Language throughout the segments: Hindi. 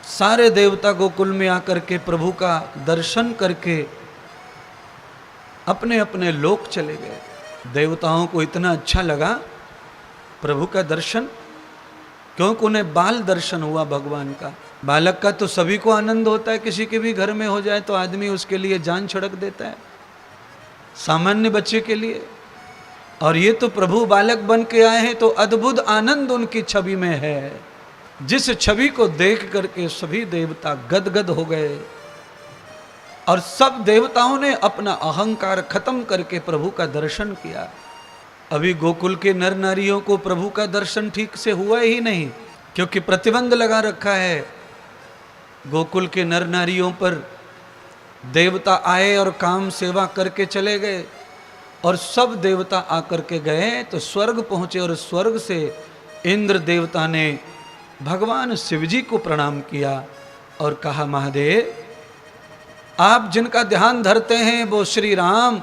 सारे देवता गोकुल में आकर के प्रभु का दर्शन करके अपने अपने लोक चले गए। देवताओं को इतना अच्छा लगा प्रभु का दर्शन, क्योंकि उन्हें बाल दर्शन हुआ भगवान का। बालक का तो सभी को आनंद होता है, किसी के भी घर में हो जाए तो आदमी उसके लिए जान छिड़क देता है, सामान्य बच्चे के लिए। और ये तो प्रभु बालक बन के आए हैं तो अद्भुत आनंद उनकी छवि में है, जिस छवि को देख करके सभी देवता गदगद हो गए और सब देवताओं ने अपना अहंकार खत्म करके प्रभु का दर्शन किया। अभी गोकुल के नर नारियों को प्रभु का दर्शन ठीक से हुआ ही नहीं, क्योंकि प्रतिबंध लगा रखा है गोकुल के नर नारियों पर। देवता आए और काम सेवा करके चले गए, और सब देवता आकर के गए तो स्वर्ग पहुंचे, और स्वर्ग से इंद्र देवता ने भगवान शिव जी को प्रणाम किया और कहा, महादेव आप जिनका ध्यान धरते हैं वो श्री राम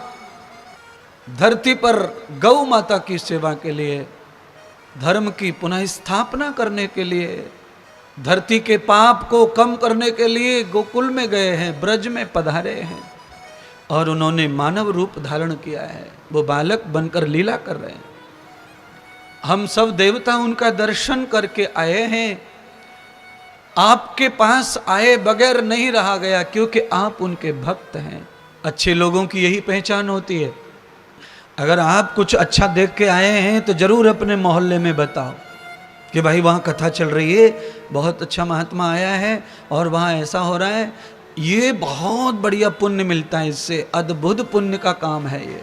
धरती पर गौ माता की सेवा के लिए, धर्म की पुनः स्थापना करने के लिए, धरती के पाप को कम करने के लिए गोकुल में गए हैं, ब्रज में पधारे हैं और उन्होंने मानव रूप धारण किया है। वो बालक बनकर लीला कर रहे हैं। हम सब देवता उनका दर्शन करके आए हैं। आपके पास आए बगैर नहीं रहा गया, क्योंकि आप उनके भक्त हैं। अच्छे लोगों की यही पहचान होती है। अगर आप कुछ अच्छा देख के आए हैं तो जरूर अपने मोहल्ले में बताओ कि भाई वहाँ कथा चल रही है, बहुत अच्छा महात्मा आया है और वहाँ ऐसा हो रहा है। ये बहुत बढ़िया पुण्य मिलता है, इससे अद्भुत पुण्य का काम है ये।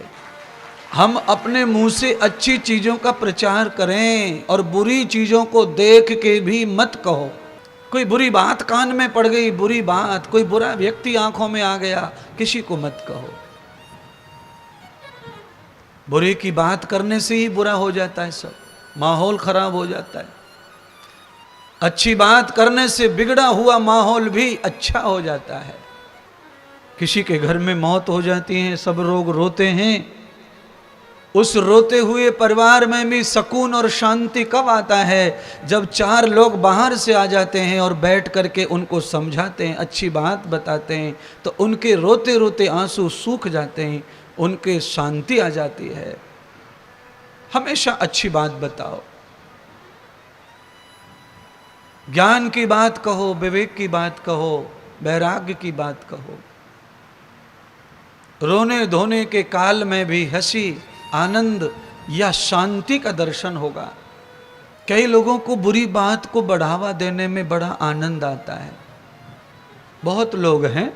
हम अपने मुंह से अच्छी चीज़ों का प्रचार करें और बुरी चीज़ों को देख के भी मत कहो। कोई बुरी बात कान में पड़ गई, बुरी बात, कोई बुरा व्यक्ति आंखों में आ गया, किसी को मत कहो। बुरे की बात करने से ही बुरा हो जाता है, सब माहौल खराब हो जाता है। अच्छी बात करने से बिगड़ा हुआ माहौल भी अच्छा हो जाता है। किसी के घर में मौत हो जाती है, सब लोग रोते हैं, उस रोते हुए परिवार में भी सुकून और शांति कब आता है? जब चार लोग बाहर से आ जाते हैं और बैठ करके उनको समझाते हैं, अच्छी बात बताते हैं, तो उनके रोते रोते आंसू सूख जाते हैं, उनके शांति आ जाती है। हमेशा अच्छी बात बताओ, ज्ञान की बात कहो, विवेक की बात कहो, वैराग्य की बात कहो। रोने धोने के काल में भी हंसी, आनंद या शांति का दर्शन होगा। कई लोगों को बुरी बात को बढ़ावा देने में बड़ा आनंद आता है। बहुत लोग हैं,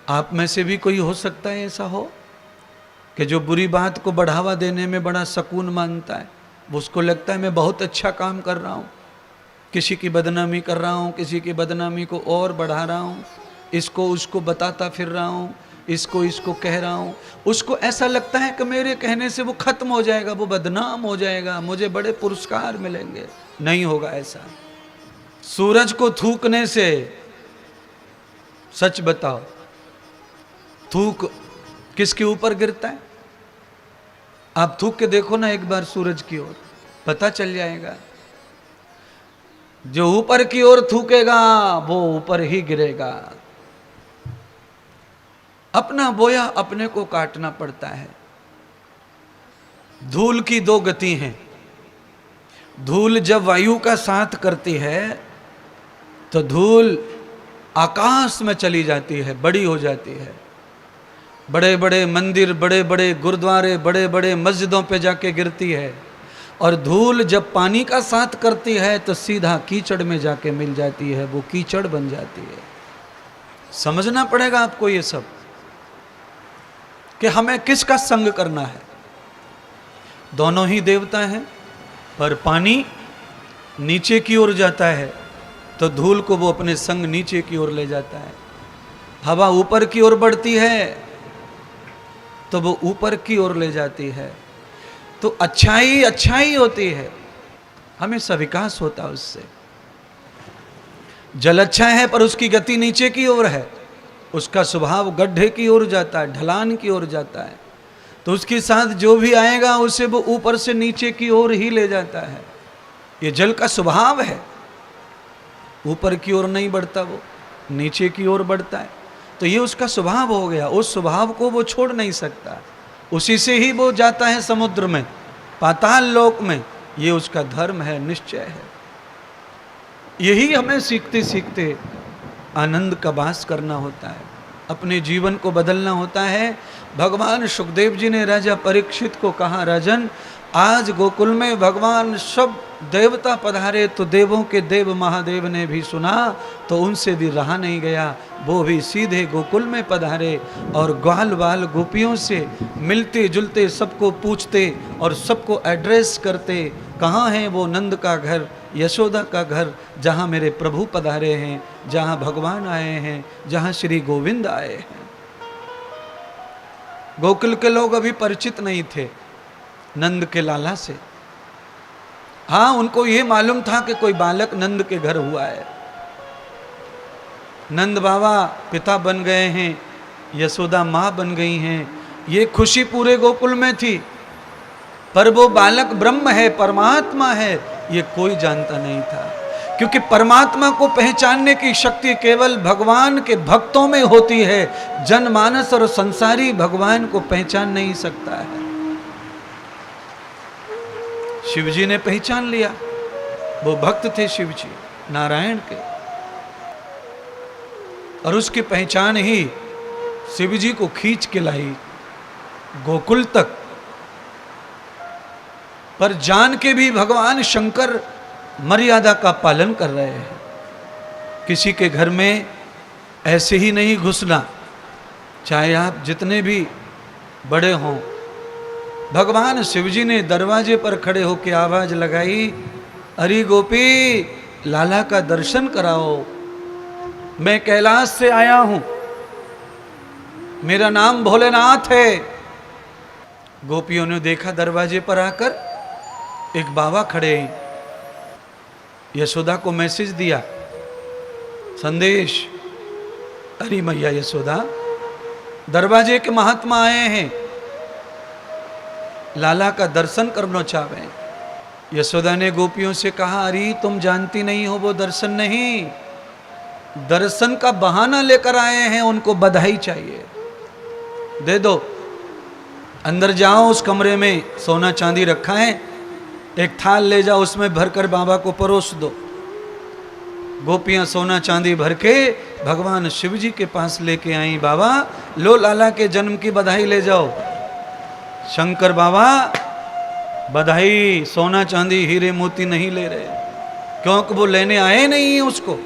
आप में से भी कोई हो सकता है ऐसा हो कि जो बुरी बात को बढ़ावा देने में बड़ा सुकून मानता है। उसको लगता है मैं बहुत अच्छा काम कर रहा हूँ, किसी की बदनामी कर रहा हूँ, किसी की बदनामी को और बढ़ा रहा हूँ, इसको उसको बताता फिर रहा हूँ, इसको इसको कह रहा हूँ। उसको ऐसा लगता है कि मेरे कहने से वो खत्म हो जाएगा, वो बदनाम हो जाएगा, मुझे बड़े पुरस्कार मिलेंगे। नहीं होगा ऐसा। सूरज को थूकने से, सच बताओ, थूक किसके ऊपर गिरता है? आप थूक के देखो ना एक बार सूरज की ओर, पता चल जाएगा। जो ऊपर की ओर थूकेगा वो ऊपर ही गिरेगा। अपना बोया अपने को काटना पड़ता है। धूल की दो गति हैं। धूल जब वायु का साथ करती है तो धूल आकाश में चली जाती है, बड़ी हो जाती है। बड़े बड़े मंदिर, बड़े बड़े गुरुद्वारे, बड़े बड़े मस्जिदों पे जाके गिरती है। और धूल जब पानी का साथ करती है तो सीधा कीचड़ में जाके मिल जाती है, वो कीचड़ बन जाती है। समझना पड़ेगा आपको ये सब कि हमें किसका संग करना है। दोनों ही देवता हैं, पर पानी नीचे की ओर जाता है तो धूल को वो अपने संग नीचे की ओर ले जाता है। हवा ऊपर की ओर बढ़ती है तो वो ऊपर की ओर ले जाती है। तो अच्छाई अच्छाई होती है, हमेशा विकास होता है उससे। जल अच्छा है पर उसकी गति नीचे की ओर है, उसका स्वभाव गड्ढे की ओर जाता है, ढलान की ओर जाता है, तो उसके साथ जो भी आएगा उसे वो ऊपर से नीचे की ओर ही ले जाता है। ये जल का स्वभाव है, ऊपर की ओर नहीं बढ़ता, वो नीचे की ओर बढ़ता है। तो ये उसका स्वभाव हो गया, उस स्वभाव को वो छोड़ नहीं सकता, उसी से ही वो जाता है समुद्र में, पाताल लोक में। ये उसका धर्म है, निश्चय है। यही हमें सीखते सीखते आनंद का वास करना होता है, अपने जीवन को बदलना होता है। भगवान सुखदेव जी ने राजा परीक्षित को कहा, राजन आज गोकुल में भगवान सब देवता पधारे तो देवों के देव महादेव ने भी सुना तो उनसे भी रहा नहीं गया, वो भी सीधे गोकुल में पधारे और ग्वाल बाल गोपियों से मिलते जुलते सबको पूछते और सबको एड्रेस करते, कहाँ है वो नंद का घर, यशोदा का घर, जहाँ मेरे प्रभु पधारे हैं, जहाँ भगवान आए हैं, जहाँ श्री गोविंद आए हैं। गोकुल के लोग अभी परिचित नहीं थे नंद के लाला से। हाँ, उनको ये मालूम था कि कोई बालक नंद के घर हुआ है, नंद बाबा पिता बन गए हैं, यशोदा माँ बन गई हैं, ये खुशी पूरे गोकुल में थी। पर वो बालक ब्रह्म है, परमात्मा है, ये कोई जानता नहीं था, क्योंकि परमात्मा को पहचानने की शक्ति केवल भगवान के भक्तों में होती है। जनमानस और संसारी भगवान को पहचान नहीं सकता है। शिवजी ने पहचान लिया, वो भक्त थे शिवजी नारायण के, और उसकी पहचान ही शिवजी को खींच के लाई गोकुल तक। पर जान के भी भगवान शंकर मर्यादा का पालन कर रहे हैं, किसी के घर में ऐसे ही नहीं घुसना, चाहे आप जितने भी बड़े हों। भगवान शिवजी ने दरवाजे पर खड़े होकर आवाज लगाई, अरे गोपी लाला का दर्शन कराओ, मैं कैलाश से आया हूं, मेरा नाम भोलेनाथ है। गोपियों ने देखा दरवाजे पर आकर एक बाबा खड़े हैं, यशोदा को मैसेज दिया, संदेश, अरे मैया यशोदा दरवाजे के महात्मा आए हैं, लाला का दर्शन करना चाहे। यशोदा ने गोपियों से कहा, अरे तुम जानती नहीं हो, वो दर्शन नहीं, दर्शन का बहाना लेकर आए हैं, उनको बधाई चाहिए, दे दो। अंदर जाओ, उस कमरे में सोना चांदी रखा है, एक थाल ले जाओ, उसमें भरकर बाबा को परोस दो। गोपियां सोना चांदी भर के भगवान शिव जी के पास लेके आई, बाबा लो लाला के जन्म की बधाई ले जाओ। शंकर बाबा बधाई, सोना चांदी हीरे मोती नहीं ले रहे, क्योंकि वो लेने आए नहीं है उसको।